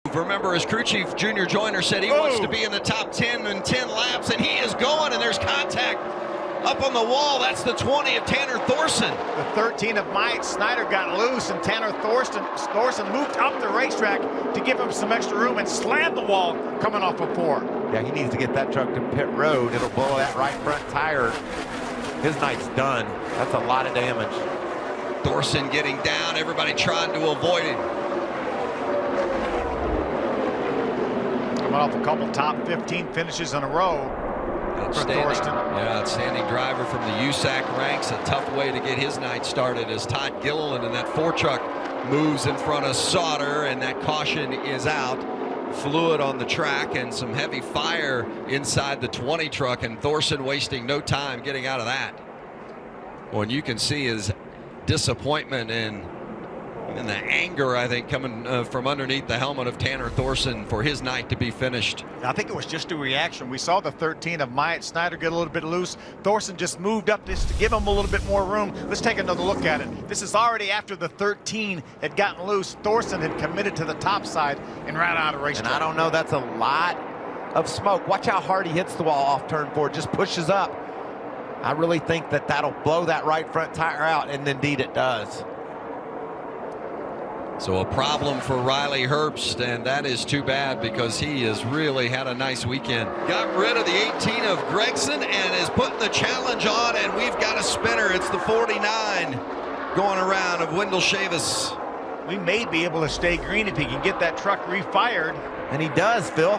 Remember, as crew chief Junior Joyner said, he wants to be in the top 10 in 10 laps, and he is going, and there's contact up on the wall. That's the 20 of Tanner Thorson. The 13 of Mike Snyder got loose, and Tanner Thorson moved up the racetrack to give him some extra room and slammed the wall coming off of 4. Yeah, he needs to get that truck to pit road. It'll blow that right front tire. His night's done. That's a lot of damage. Thorson getting down, everybody trying to avoid it. Coming off a couple top 15 finishes in a row. Outstanding driver from the USAC ranks. A tough way to get his night started as Todd Gilliland in that 4 truck moves in front of Sauter, and that caution is out. Fluid on the track and some heavy fire inside the 20 truck, and Thorson wasting no time getting out of that. Well, and you can see his disappointment and the anger, I think, coming from underneath the helmet of Tanner Thorson for his night to be finished. I think it was just a reaction. We saw the 13 of Myatt Snyder get a little bit loose. Thorson just moved up just to give him a little bit more room. Let's take another look at it. This is already after the 13 had gotten loose. Thorson had committed to the top side and ran out of racetrack. And I don't know, that's a lot of smoke. Watch how hard he hits the wall off turn 4, just pushes up. I really think that that'll blow that right front tire out, and indeed it does. So a problem for Riley Herbst, and that is too bad because he has really had a nice weekend. Got rid of the 18 of Gregson and is putting the challenge on, and we've got a spinner. It's the 49 going around of Wendell Chavis. We may be able to stay green if he can get that truck refired. And he does, Phil.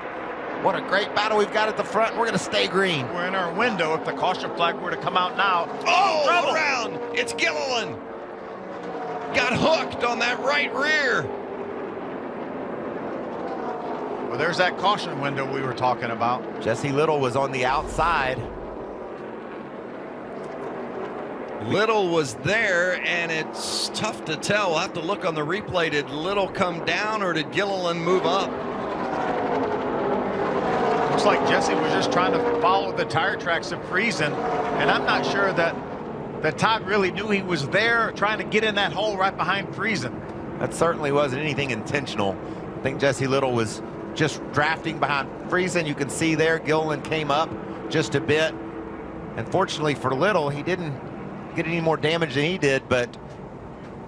What a great battle we've got at the front. We're going to stay green. We're in our window if the caution flag were to come out now. Oh, trouble. Around. It's Gilliland. Got hooked on that right rear. Well, there's that caution window we were talking about. Jesse Little was on the outside. Little was there, and it's tough to tell. We'll have to look on the replay. Did Little come down, or did Gilliland move up? Looks like Jesse was just trying to follow the tire tracks of Friesen, and I'm not sure that Todd really knew he was there trying to get in that hole right behind Friesen. That certainly wasn't anything intentional. I think Jesse Little was just drafting behind Friesen. You can see there Gilliland came up just a bit. And fortunately for Little, he didn't get any more damage than he did, but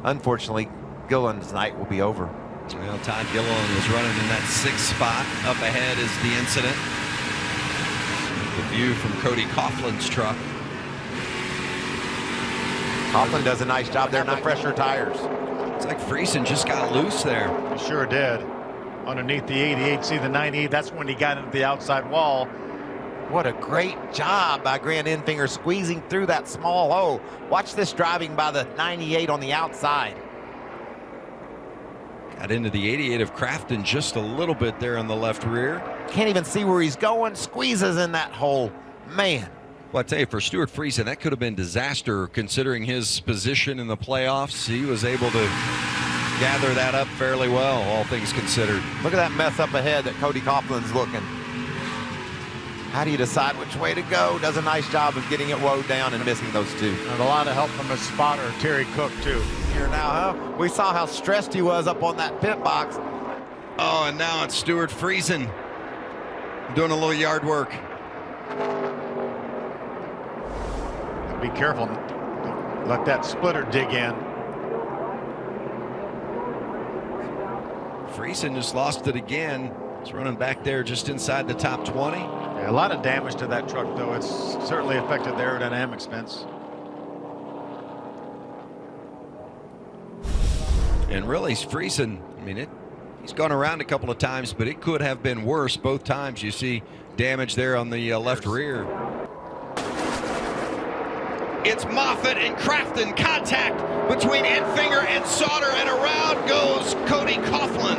unfortunately Gilliland's night will be over. Well, Todd Gilliland was running in that 6th spot. Up ahead is the incident. The view from Cody Coughlin's truck. Coughlin does a nice job there, not fresher tires. It's like Friesen just got loose there. He sure did. Underneath the 88, see the 98, that's when he got into the outside wall. What a great job by Grant Enfinger squeezing through that small hole. Watch this driving by the 98 on the outside. Got into the 88 of Crafton just a little bit there on the left rear. Can't even see where he's going, squeezes in that hole. Man. Well, I tell you, for Stewart Friesen, that could have been disaster considering his position in the playoffs. He was able to gather that up fairly well, all things considered. Look at that mess up ahead that Cody Coughlin's looking. How do you decide which way to go? Does a nice job of getting it woed down and missing those 2. And a lot of help from his spotter, Terry Cook, too. Here now, huh? We saw how stressed he was up on that pit box. Oh, and now it's Stewart Friesen doing a little yard work. Be careful. Don't let that splitter dig in. Friesen just lost it again. He's running back there just inside the top 20. Yeah, a lot of damage to that truck, though. It's certainly affected the aerodynamics, Vince. And really, Friesen, I mean, he's gone around a couple of times, but it could have been worse. Both times you see damage there on the left rear. It's Moffitt and Crafton, contact between Enfinger and Sauter, and around goes Cody Coughlin.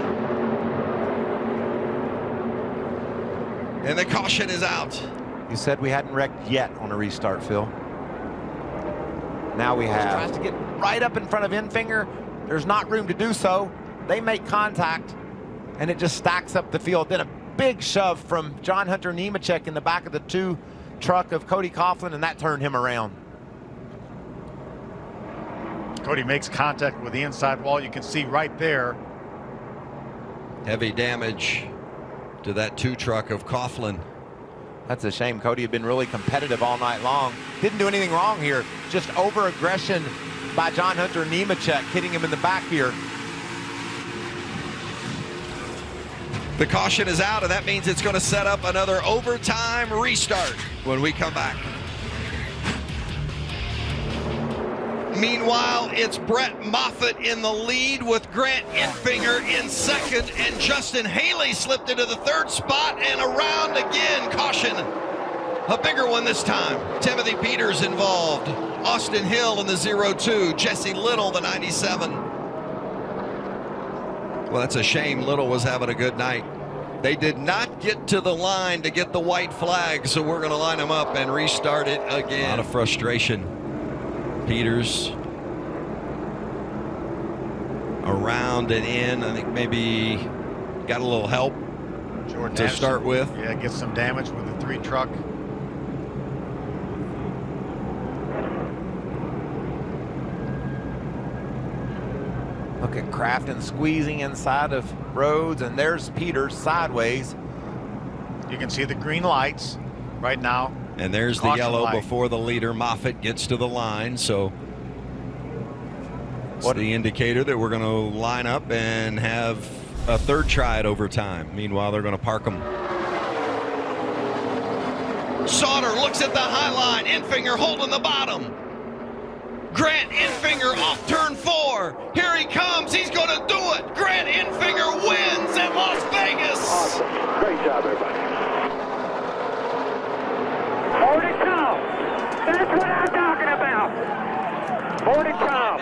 And the caution is out. You said we hadn't wrecked yet on a restart, Phil. Now we have. Tries to get right up in front of Enfinger. There's not room to do so. They make contact, and it just stacks up the field. Then a big shove from John Hunter Nemechek in the back of the 2 truck of Cody Coughlin, and that turned him around. Cody makes contact with the inside wall. You can see right there. Heavy damage to that 2 truck of Coughlin. That's a shame. Cody had been really competitive all night long. Didn't do anything wrong here. Just over-aggression by John Hunter Nemechek, hitting him in the back here. The caution is out, and that means it's going to set up another overtime restart when we come back. Meanwhile, it's Brett Moffitt in the lead with Grant Enfinger in second, and Justin Haley slipped into the 3rd spot, and around again. Caution, a bigger one this time. Timothy Peters involved. Austin Hill in the 02. Jessie Little, the 97. Well, that's a shame. Little was having a good night. They did not get to the line to get the white flag, so we're going to line them up and restart it again. A lot of frustration. Peters around and in. I think maybe got a little help Jordan to start with. Yeah, get some damage with the 3 truck. Look at Crafton squeezing inside of Rhodes, and there's Peters sideways. You can see the green lights right now. And there's the yellow before the leader. Moffitt gets to the line, so it's the indicator that we're going to line up and have a 3rd try at overtime. Meanwhile, they're going to park them. Sauter looks at the high line. Enfinger holding the bottom. Grant Enfinger off turn 4. Here he comes. He's going to do it. Grant Enfinger wins at Las Vegas. Awesome. Great job, everybody. More to come. That's what I'm talking about. More to come.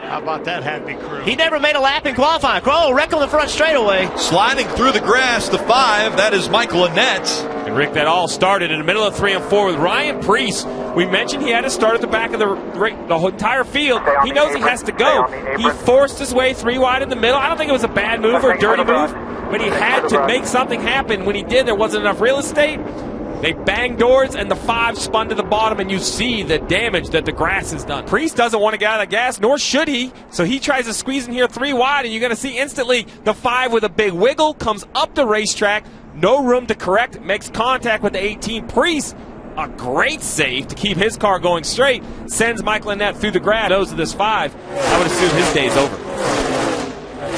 How about that, Happy Crew? He never made a lap in qualifying. Oh, wreck on the front straightaway. Sliding through the grass, the 5, that is Michael Annette. And Rick, that all started in the middle of 3 and 4 with Ryan Preece. We mentioned he had to start at the back of the whole entire field. He knows he has to go. He forced his way 3 wide in the middle. I don't think it was a bad move or a dirty move, but he had to make something happen. When he did, there wasn't enough real estate. They banged doors, and the 5 spun to the bottom, and you see the damage that the grass has done. Preece doesn't want to get out of the gas, nor should he. So he tries to squeeze in here 3 wide, and you're going to see instantly the 5 with a big wiggle comes up the racetrack. No room to correct, makes contact with the 18. Preece, a great save to keep his car going straight, sends Michael Annette through the grass. Those of this 5, I would assume his day's over.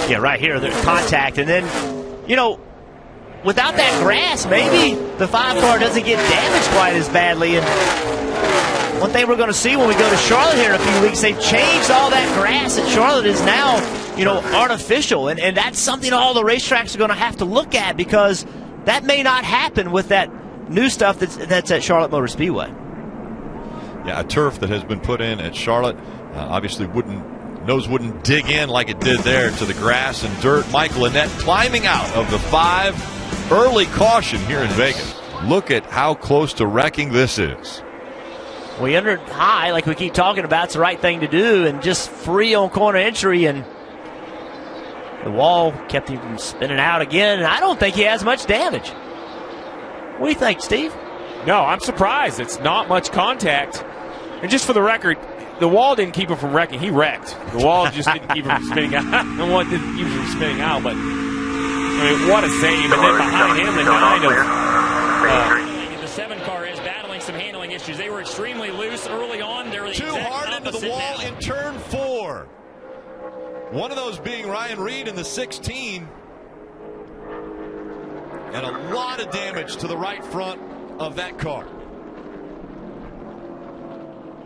Yeah, right here, there's contact. And then, you know, without that grass, maybe the 5 car doesn't get damaged quite as badly. And one thing we're going to see when we go to Charlotte here in a few weeks, they've changed all that grass at Charlotte is now, you know, artificial. And that's something all the racetracks are going to have to look at, because that may not happen with that new stuff that's at Charlotte Motor Speedway. Yeah, a turf that has been put in at Charlotte obviously wouldn't dig in like it did there to the grass and dirt. Michael Annette climbing out of the 5. Early caution here in Vegas. Look at how close to wrecking this is. We entered high, like we keep talking about. It's the right thing to do, and just free on corner entry, and the wall kept him from spinning out again, and I don't think he has much damage. What do you think, Steve? No, I'm surprised. It's not much contact. And just for the record, the wall didn't keep him from wrecking. He wrecked. The wall just didn't keep him from spinning out. The wall didn't keep him from spinning out, but I mean, what a save. And then behind him, the 9 of the 7 car is battling some handling issues. They were extremely loose early on. They're too hard into the wall in turn 4. One of those being Ryan Reed in the 16. And a lot of damage to the right front of that car.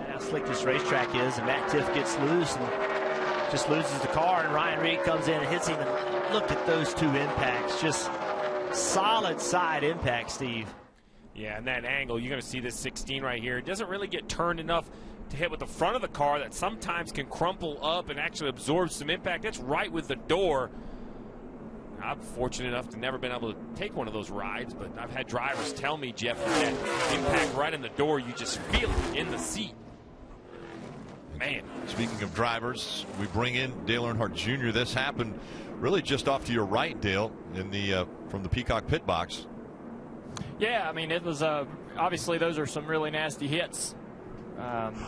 How slick this racetrack is, and Matt Tiff gets loose and just loses the car, and Ryan Reed comes in and hits him. And look at those 2 impacts, just solid side impact, Steve. Yeah, and that angle, you're going to see this 16 right here. It doesn't really get turned enough to hit with the front of the car that sometimes can crumple up and actually absorb some impact. It's right with the door. I'm fortunate enough to never been able to take one of those rides, but I've had drivers tell me, Jeff, that impact right in the door, you just feel it in the seat. Man. Speaking of drivers, we bring in Dale Earnhardt Jr. This happened really just off to your right, Dale, in the from the Peacock pit box. Yeah, I mean, it was obviously those are some really nasty hits.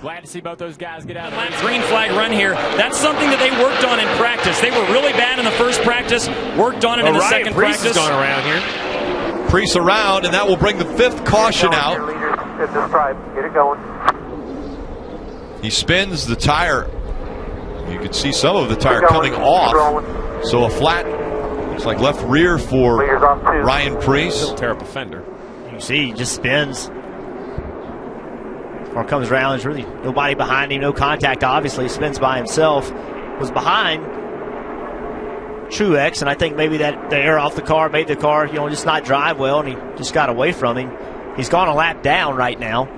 Glad to see both those guys get out. Green flag run here. That's something that they worked on in practice. They were really bad in the first practice, worked on it in the second Preece practice. Is going around here. Preece around, and that will bring the 5th caution out. Get it going. He spins the tire. You can see some of the tire coming off. So a flat, looks like left rear for Ryan Preece. Terrible fender. You see, he just spins. Or comes around, there's really nobody behind him, no contact, obviously. Spins by himself. Was behind Truex, and I think maybe that the air off the car made the car, just not drive well, and he just got away from him. He's gone a lap down right now.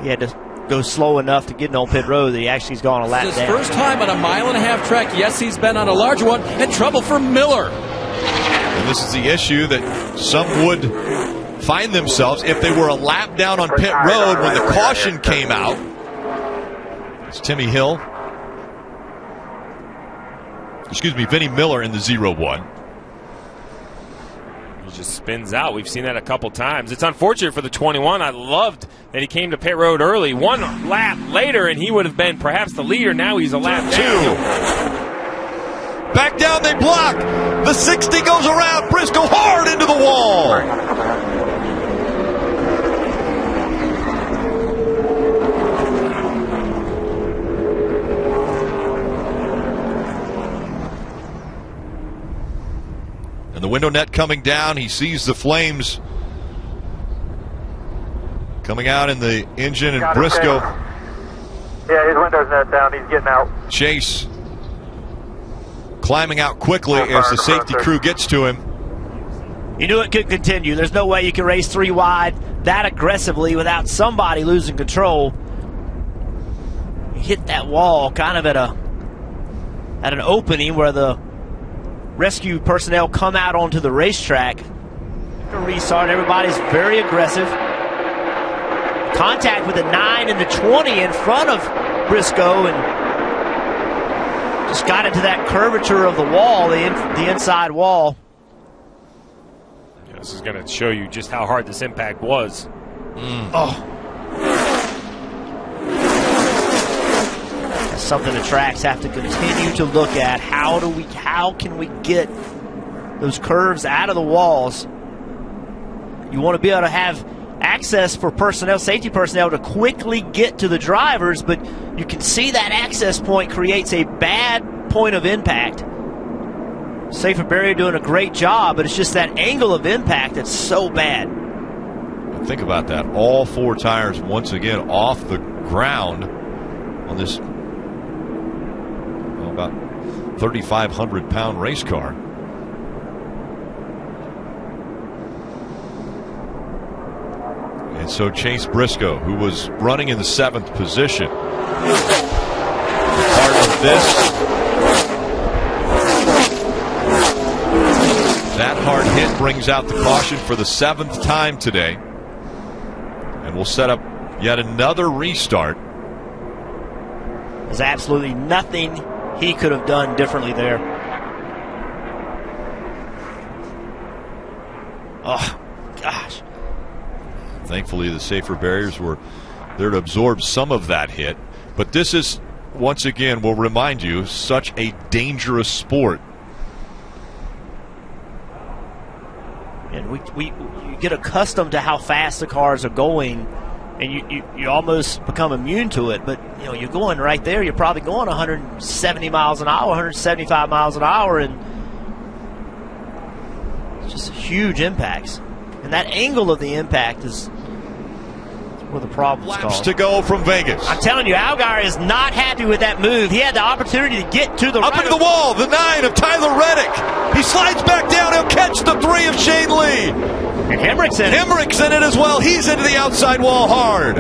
He had to go slow enough to get on pit road that he actually has gone a lap down. His first time on a 1.5-mile track. Yes, he's been on a larger one, and trouble for Miller. And this is the issue that some would find themselves if they were a lap down on pit road when the caution came out. It's Timmy Hill. Excuse me, Vinnie Miller in the 0-1. He just spins out. We've seen that a couple times. It's unfortunate for the 21. I loved that he came to pit road early. One lap later, and he would have been perhaps the leader. Now he's a lap down. Back down, they block. The 60 goes around. Briscoe hard into the wall. And the window net coming down. He sees the flames coming out in the engine, and Briscoe. Yeah, his window's net down. He's getting out. Chase climbing out quickly as the safety crew gets to him. You knew it could continue. There's no way you can race 3 wide that aggressively without somebody losing control. He hit that wall kind of at an opening where the rescue personnel come out onto the racetrack. To restart, everybody's very aggressive. Contact with the 9 and the 20 in front of Briscoe, and just got into that curvature of the wall, the inside wall. Yeah, this is going to show you just how hard this impact was. Oh. That's something the tracks have to continue to look at. How can we get those curves out of the walls? You want to be able to have access for personnel, safety personnel, to quickly get to the drivers, but you can see that access point creates a bad point of impact. Safer barrier doing a great job, but it's just that angle of impact that's so bad. Think about that. All 4 tires once again off the ground on this about 3,500-pound race car. And so Chase Briscoe, who was running in the 7th position, part of this. That hard hit brings out the caution for the 7th time today. And we'll set up yet another restart. There's absolutely nothing he could have done differently there. Oh, gosh. Thankfully, the safer barriers were there to absorb some of that hit. But this is, once again, will remind you, such a dangerous sport. And you get accustomed to how fast the cars are going, and you almost become immune to it. But you're going right there. You're probably going 170 miles an hour, 175 miles an hour, and it's just huge impacts. And that angle of the impact is where the problem's Laps caused. to go from Vegas. I'm telling you, Allgaier is not happy with that move. He had the opportunity to get to the Up into the wall, the 9 of Tyler Reddick. He slides back down. He'll catch the 3 of Shane Lee. And Hemrick's in it. Hemrick's in it as well. He's into the outside wall hard.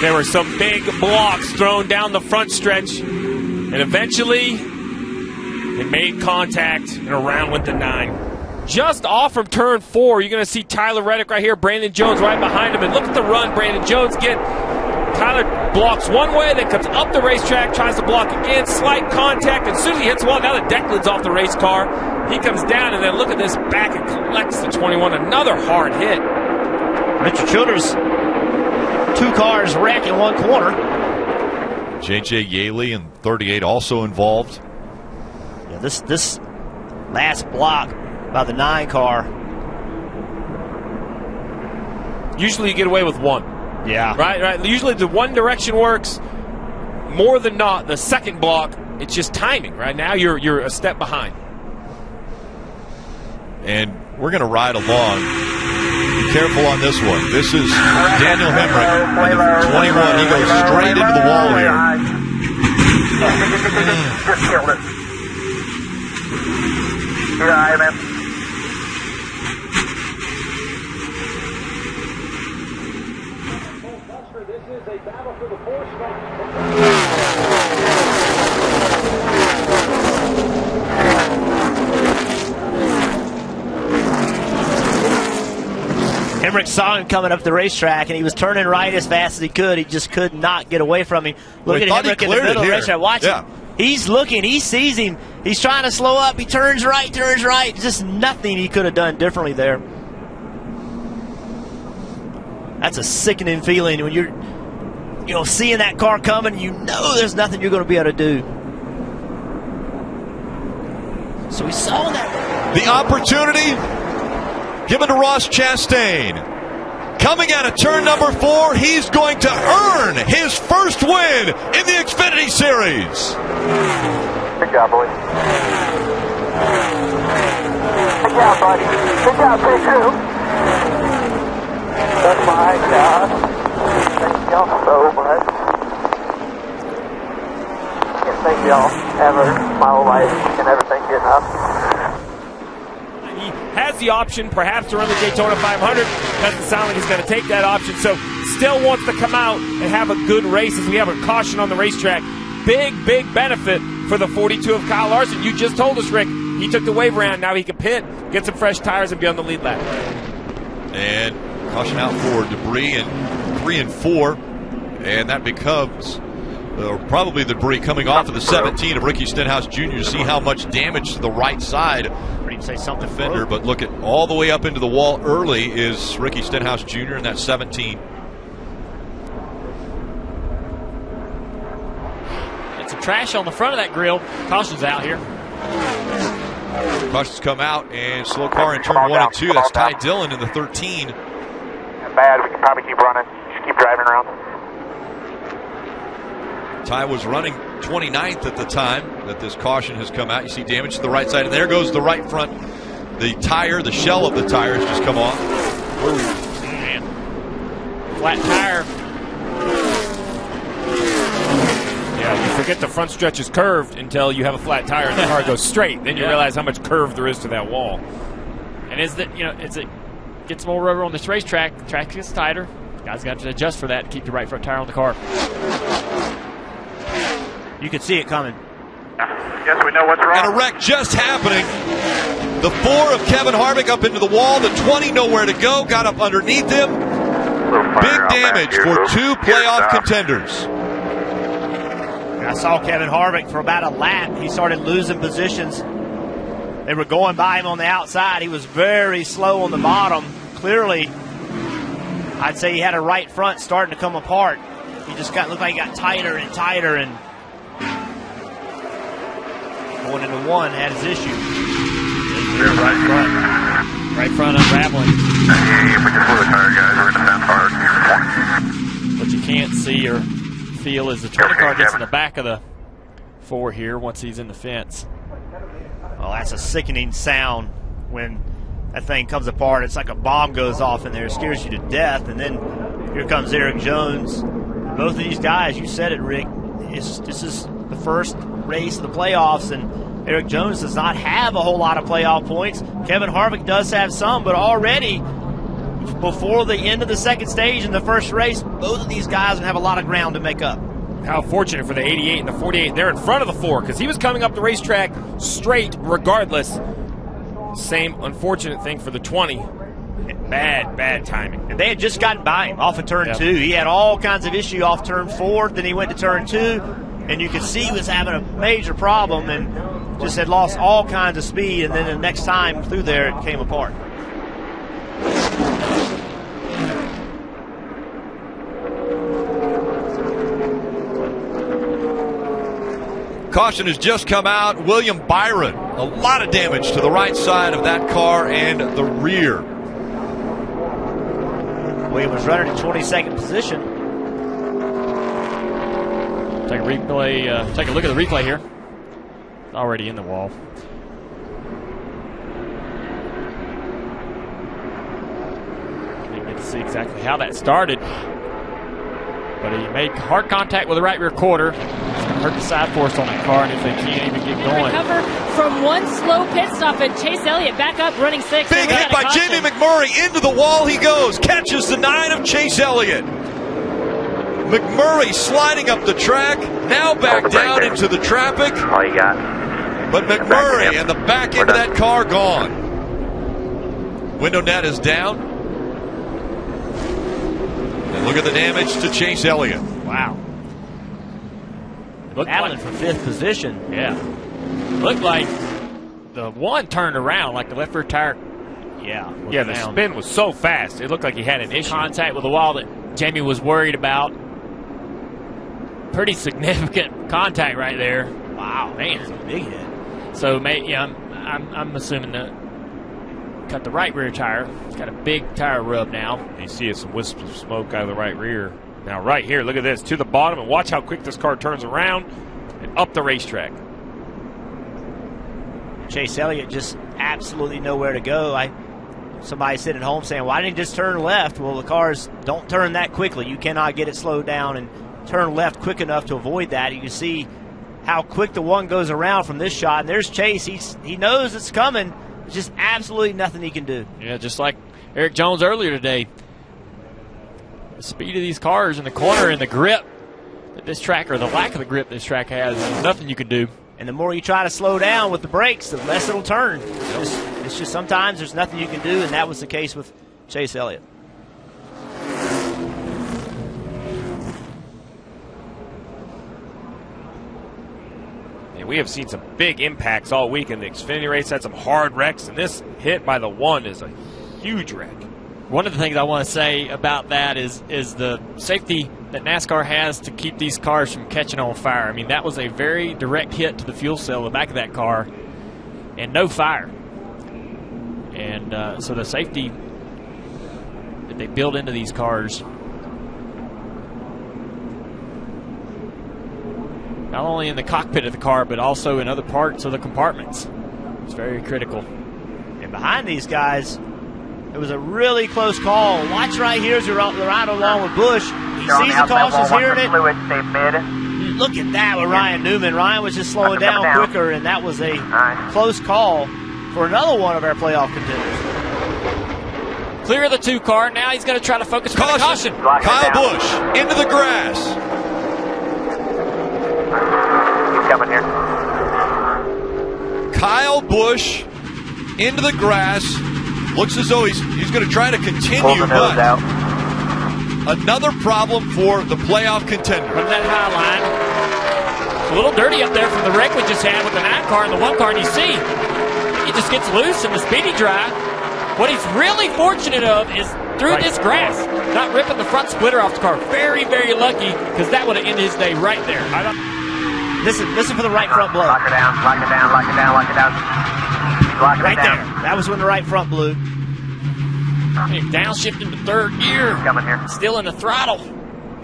There were some big blocks thrown down the front stretch, and eventually it made contact, and around went the 9. Just off from turn 4, you're going to see Tyler Reddick right here, Brandon Jones right behind him, and look at the run Brandon Jones get. Tyler blocks one way, then comes up the racetrack, tries to block again, slight contact, and as soon as he hits the wall, now the deck lid's off the race car. He comes down, and then look at this back and collects the 21. Another hard hit. Richard Childers, 2 cars wreck in one corner. J.J. Yaley in 38 also involved. Yeah, this last block by the 9 car. Usually you get away with 1. Yeah. Right. Usually the one direction works. More than not, the second block, it's just timing. Right now you're a step behind. And we're going to ride along. Be careful on this one. This is Daniel Hemrick in the 21. He goes straight into the wall here. Just killed it. You're all right, man. This is a battle for the 4 spot. Hemrick saw him coming up the racetrack, and he was turning right as fast as he could. He just could not get away from him. Look at Hemrick in the middle of the racetrack. Watch him. He's looking. He sees him. He's trying to slow up. He turns right. Just nothing he could have done differently there. That's a sickening feeling when you're seeing that car coming. You know there's nothing you're going to be able to do. So we saw that. The opportunity given to Ross Chastain. Coming out of turn number 4, he's going to earn his first win in the Xfinity Series. Good job, boys. Good job, buddy. Good job, Big Crew. Oh my God. Thank y'all so much. Can't thank y'all ever. My whole life and everything getting up. He has the option perhaps to run the Daytona 500. Doesn't sound like he's going to take that option. So still wants to come out and have a good race as we have a caution on the racetrack. Big benefit for the 42 of Kyle Larson. You just told us, Rick, he took the wave around. Now he can pit, get some fresh tires, and be on the lead lap. And caution out for debris in 3 and 4. And that becomes probably the debris coming off of the 17 of Ricky Stenhouse Jr. See how much damage to the right side. Say something Fender, but look at all the way up into the wall early is Ricky Stenhouse Jr. in that 17. It's some trash on the front of that grill. Caution's out here. Cautions come out, and slow car in turn 1 and 2. That's Ty Dillon in the 13. Bad, we can probably keep running. Just keep driving around. Ty was running 29th at the time that this caution has come out. You see damage to the right side, and there goes the right front. The tire, the shell of the tire has just come off. Ooh, man. Flat tire. Yeah, you forget the front stretch is curved until you have a flat tire and the car goes straight. Then you realize how much curve there is to that wall. And as it gets more rubber on this racetrack, the track gets tighter. Guys got to adjust for that to keep the right front tire on the car. You could see it coming. Yes, we know what's wrong. And a wreck just happening. The 4 of Kevin Harvick up into the wall. The 20 nowhere to go. Got up underneath him. Big damage for 2 playoff contenders. I saw Kevin Harvick for about a lap. He started losing positions. They were going by him on the outside. He was very slow on the bottom. Clearly, I'd say he had a right front starting to come apart. He just looked like he got tighter and tighter, and going into 1 had his issue. Right front unraveling. Hey, we just blew the tire, guys. We're in the fence hard. What you can't see or feel is the 20 car gets in the back of the 4 here once he's in the fence. Well, that's a sickening sound when that thing comes apart. It's like a bomb goes off in there. It scares you to death. And then here comes Eric Jones. Both of these guys, you said it, Rick, this is the first race of the playoffs, and Eric Jones does not have a whole lot of playoff points. Kevin Harvick does have some, but already before the end of the second stage in the first race, both of these guys have a lot of ground to make up. How fortunate for the 88 and the 48. They're in front of the 4 because he was coming up the racetrack straight regardless. Same unfortunate thing for the 20. Bad timing. And they had just gotten by him off of turn 2. He had all kinds of issue off turn 4. Then he went to turn 2, and you could see he was having a major problem and just had lost all kinds of speed. And then the next time through there, it came apart. Caution has just come out. William Byron, a lot of damage to the right side of that car and the rear. William was running in 22nd position. Take a replay. Take a look at the replay here. It's already in the wall. Didn't get to see exactly how that started, but he made hard contact with the right rear quarter. It's going to hurt the side force on that car, and if they can't even get going. Recover from one slow pit stop, and Chase Elliott back up running 6th. Big hit by Jamie McMurray. Into the wall he goes. Catches the 9 of Chase Elliott. McMurray sliding up the track. Now back down into the traffic. All you got. But McMurray and the back end of that car gone. Window net is down. And look at the damage to Chase Elliott. Wow. Battling for 5th position. Yeah. Looked like the one turned around, like the left rear tire. Yeah, the spin was so fast. It looked like he had an issue. Contact with the wall that Jamie was worried about. Pretty significant contact right there. Wow, man, it's a big hit. So, I'm assuming that cut the right rear tire. It's got a big tire rub now. You see some wisps of smoke out of the right rear. Now, right here, look at this, to the bottom, and watch how quick this car turns around and up the racetrack. Chase Elliott just absolutely nowhere to go. Somebody sitting at home saying, why didn't he just turn left? Well, the cars don't turn that quickly. You cannot get it slowed down and turn left quick enough to avoid that. You can see how quick the one goes around from this shot. And there's Chase. He knows it's coming. There's just absolutely nothing he can do. Yeah, just like Eric Jones earlier today. The speed of these cars in the corner and the grip that this track, or the lack of the grip this track has, there's nothing you can do. And the more you try to slow down with the brakes, the less it'll turn. It's just sometimes there's nothing you can do, and that was the case with Chase Elliott. And we have seen some big impacts all week in the Xfinity race. Had some hard wrecks, and this hit by the one is a huge wreck. One of the things I want to say about that is the safety that NASCAR has to keep these cars from catching on fire. I mean, that was a very direct hit to the fuel cell, the back of that car, and no fire. And so the safety that they build into these cars, not only in the cockpit of the car, but also in other parts of the compartments, it's very critical. And behind these guys, it was a really close call. Watch right here as you're right along with Busch. He sees the cautions, hearing it. Look at that with Ryan Newman. Ryan was just slowing down quicker, and that was a close call for another one of our playoff contenders. Clear the 2 car. Now he's going to try to focus on the caution. Kyle Busch into the grass. He's coming here. Kyle Busch into the grass. Looks as though he's going to try to continue, but another problem for the playoff contender. From that high line. It's a little dirty up there from the wreck we just had with the 9 car and the 1 car, and you see he just gets loose in the speedy drive. What he's really fortunate of is through this grass, not ripping the front splitter off the car. Very, very lucky, because that would have ended his day right there. Listen for the right front blow. Lock her down, lock it down, lock it down, lock it down. Right there. That was when the right front blew. Downshifting to 3rd gear. Coming here. Still in the throttle.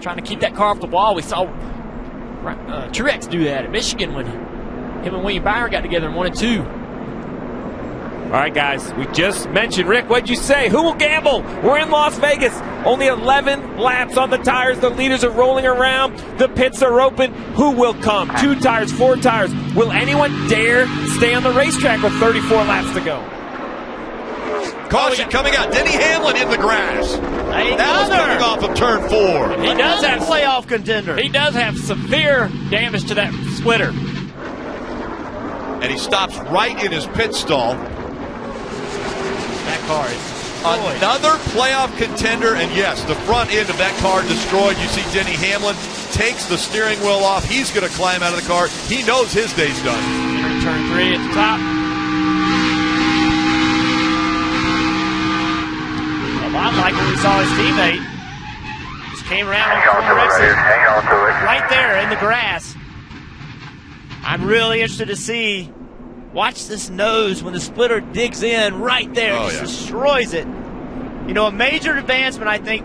Trying to keep that car off the wall. We saw Truex do that at Michigan when him and William Byron got together in 1 and 2. All right, guys, we just mentioned, Rick, what'd you say? Who will gamble? We're in Las Vegas. Only 11 laps on the tires. The leaders are rolling around. The pits are open. Who will come? 2 tires, 4 tires. Will anyone dare stay on the racetrack with 34 laps to go? Caution coming out. Denny Hamlin in the grass. That was coming off of turn 4. He does have playoff contender. He does have severe damage to that splitter. And he stops right in his pit stall. That car is Another playoff contender, and yes, the front end of that car destroyed. You see Denny Hamlin takes the steering wheel off. He's going to climb out of the car. He knows his day's done. Turn 3 at the top. A lot like when we saw his teammate. Just came around Hang on to it. right there in the grass. I'm really interested to see. Watch this nose when the splitter digs in right there. Oh, Just yeah. destroys it. You know, a major advancement, I think,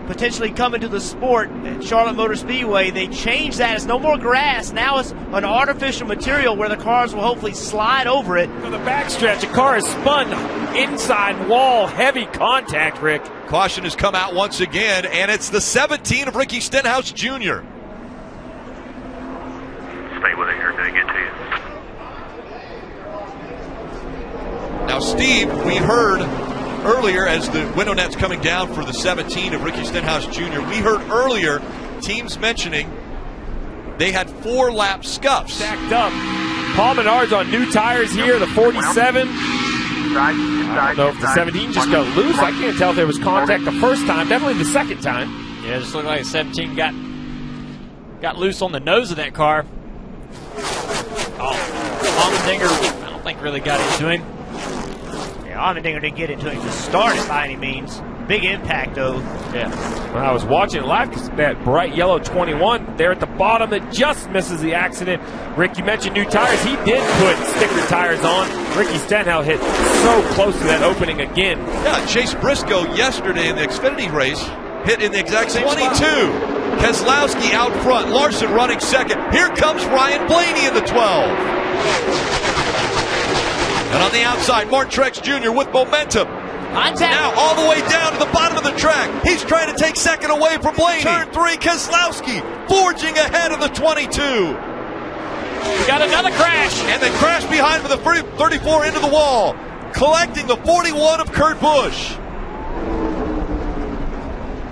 potentially coming to the sport at Charlotte Motor Speedway. They changed that. It's no more grass. Now it's an artificial material where the cars will hopefully slide over it. For the backstretch, the car is spun inside wall, heavy contact, Rick. Caution has come out once again, and it's the 17 of Ricky Stenhouse Jr. Stay with it here until they get to you. Now, Steve, we heard earlier as the window net's coming down for the 17 of Ricky Stenhouse Jr., we heard earlier teams mentioning they had 4-lap scuffs. Stacked up. Paul Menard's on new tires here, the 47. I don't know if the 17 just got loose. I can't tell if there was contact the first time. Definitely the second time. Yeah, it just looked like the 17 got loose on the nose of that car. Allmendinger, I don't think really got into him. Allmendinger didn't get into it to start it by any means. Big impact, though. Yeah. When I was watching it live, that bright yellow 21 there at the bottom that just misses the accident. Rick, you mentioned new tires. He did put sticker tires on. Ricky Stenhouse hit so close to that opening again. Yeah, Chase Briscoe yesterday in the Xfinity race hit in the exact same 22. Keselowski out front. Larson running second. Here comes Ryan Blaney in the 12. And on the outside, Martin Truex Jr. with momentum. Now all the way down to the bottom of the track. He's trying to take second away from Blaney. Turn 3, Keselowski forging ahead of the 22. We got another crash. And they crash behind with the 34 into the wall, collecting the 41 of Kurt Busch.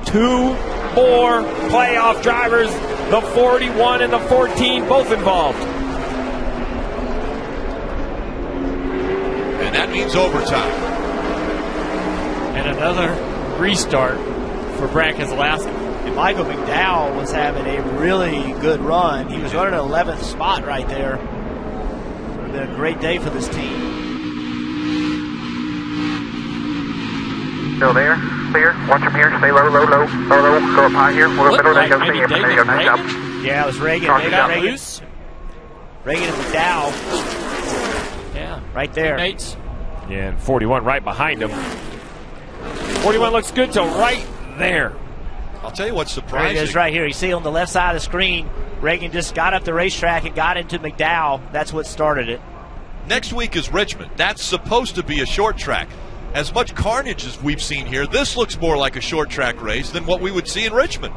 2 more playoff drivers, the 41 and the 14, both involved. And that means overtime. And another restart for Brad Keselowski. And Michael McDowell was having a really good run. He was running 11th spot right there. It would have been a great day for this team. Still there. Clear. Watch from here. Stay low, low, low, low, low. Go up high here. We're in the middle. There you go. See you. There you go. Nice job. Yeah, it was Reagan. Sorry, They got Reagan. Reagan and McDowell Yeah. right there. Teammates. Yeah, and 41 right behind him. 41 looks good till right there. I'll tell you what's There surprising. it is right here. You see on the left side of the screen, Reagan just got up the racetrack and got into McDowell. That's what started it. Next week is Richmond. That's supposed to be a short track. As much carnage as we've seen here, this looks more like a short track race than what we would see in Richmond.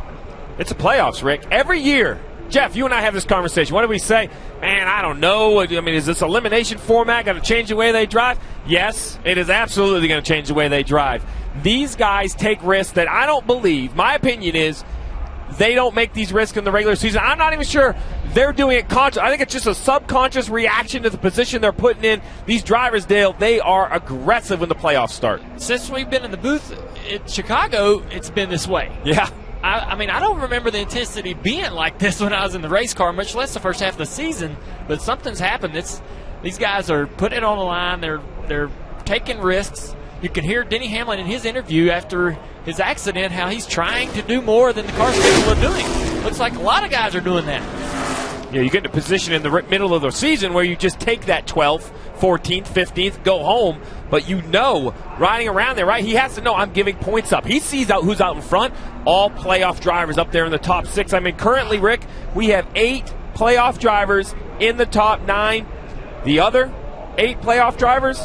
It's the playoffs, Rick. Every year, Jeff, you and I have this conversation. What do we say? Man, I don't know. I mean, is this elimination format going to change the way they drive? Yes, it is absolutely going to change the way they drive. These guys take risks that I don't believe. My opinion is they don't make these risks in the regular season. I'm not even sure they're doing it conscious. I think it's just a subconscious reaction to the position they're putting in. These drivers, Dale, they are aggressive when the playoffs start. Since we've been in the booth in Chicago, it's been this way. Yeah. I mean, I don't remember the intensity being like this when I was in the race car, much less the first half of the season. But something's happened. These guys are putting it on the line. They're taking risks. You can hear Denny Hamlin in his interview after his accident how he's trying to do more than the car's capable of doing. Looks like a lot of guys are doing that. Yeah, you get in a position in the middle of the season where you just take that 12th, 14th, 15th, go home. But you know, riding around there, right, he has to know I'm giving points up. He sees out who's out in front. All playoff drivers up there in the top 6. I mean, currently, Rick, we have 8 playoff drivers in the top 9. The other 8 playoff drivers,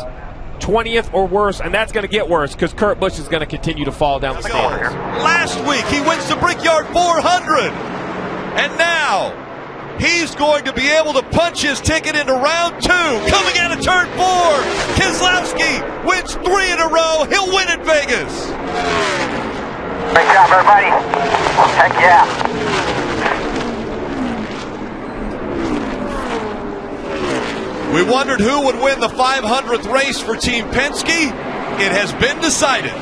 20th or worse, and that's going to get worse because Kurt Busch is going to continue to fall down the standings. Last week, he wins the Brickyard 400. And now, he's going to be able to punch his ticket into round 2. Coming out of turn 4, Keselowski wins 3 in a row. He'll win at Vegas. Great job, everybody. Heck yeah. We wondered who would win the 500th race for Team Penske. It has been decided.